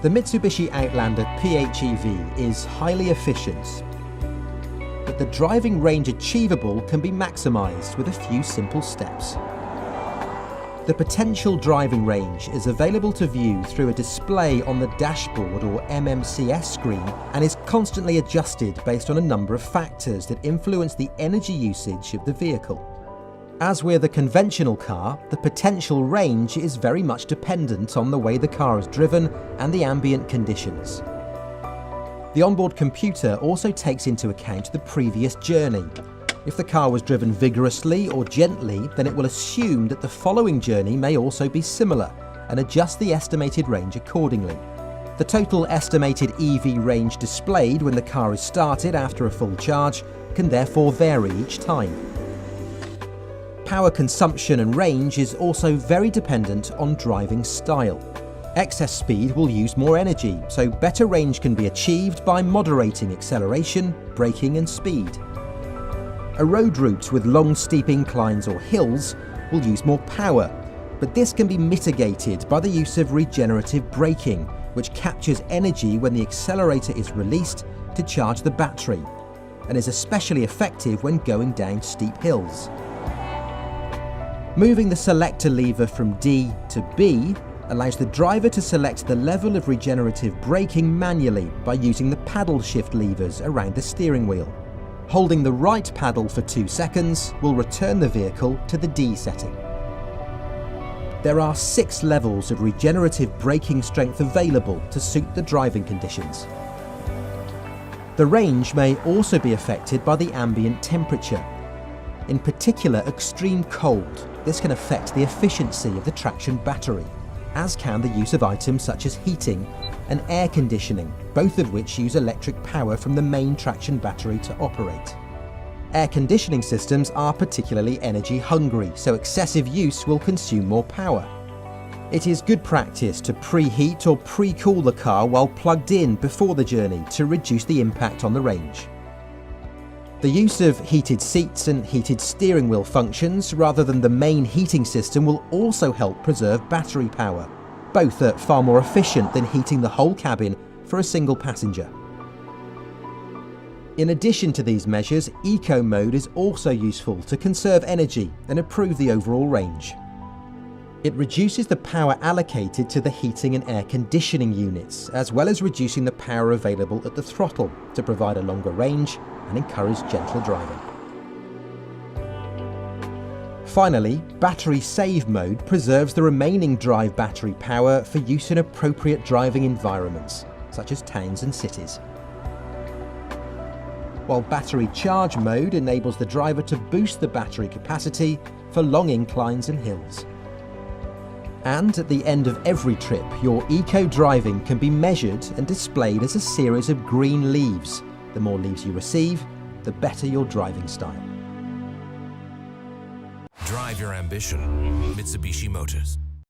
The Mitsubishi Outlander PHEV is highly efficient, but the driving range achievable can be maximised with a few simple steps. The potential driving range is available to view through a display on the dashboard or MMCS screen and is constantly adjusted based on a number of factors that influence the energy usage of the vehicle. As with a conventional car, the potential range is very much dependent on the way the car is driven and the ambient conditions. The onboard computer also takes into account the previous journey. If the car was driven vigorously or gently, then it will assume that the following journey may also be similar and adjust the estimated range accordingly. The total estimated EV range displayed when the car is started after a full charge can therefore vary each time. Power consumption and range is also very dependent on driving style. Excess speed will use more energy, so better range can be achieved by moderating acceleration, braking and speed. A road route with long steep inclines or hills will use more power, but this can be mitigated by the use of regenerative braking, which captures energy when the accelerator is released to charge the battery, and is especially effective when going down steep hills. Moving the selector lever from D to B allows the driver to select the level of regenerative braking manually by using the paddle shift levers around the steering wheel. Holding the right paddle for 2 seconds will return the vehicle to the D setting. There are 6 levels of regenerative braking strength available to suit the driving conditions. The range may also be affected by the ambient temperature. In particular, extreme cold. This can affect the efficiency of the traction battery, as can the use of items such as heating and air conditioning, both of which use electric power from the main traction battery to operate. Air conditioning systems are particularly energy hungry, so excessive use will consume more power. It is good practice to preheat or pre-cool the car while plugged in before the journey to reduce the impact on the range. The use of heated seats and heated steering wheel functions rather than the main heating system will also help preserve battery power. Both are far more efficient than heating the whole cabin for a single passenger. In addition to these measures, Eco mode is also useful to conserve energy and improve the overall range. It reduces the power allocated to the heating and air conditioning units, as well as reducing the power available at the throttle to provide a longer range and encourage gentle driving. Finally, battery save mode preserves the remaining drive battery power for use in appropriate driving environments, such as towns and cities. While battery charge mode enables the driver to boost the battery capacity for long inclines and hills. And at the end of every trip, your eco driving can be measured and displayed as a series of green leaves. The more leaves you receive, the better your driving style. Drive your ambition. Mitsubishi Motors.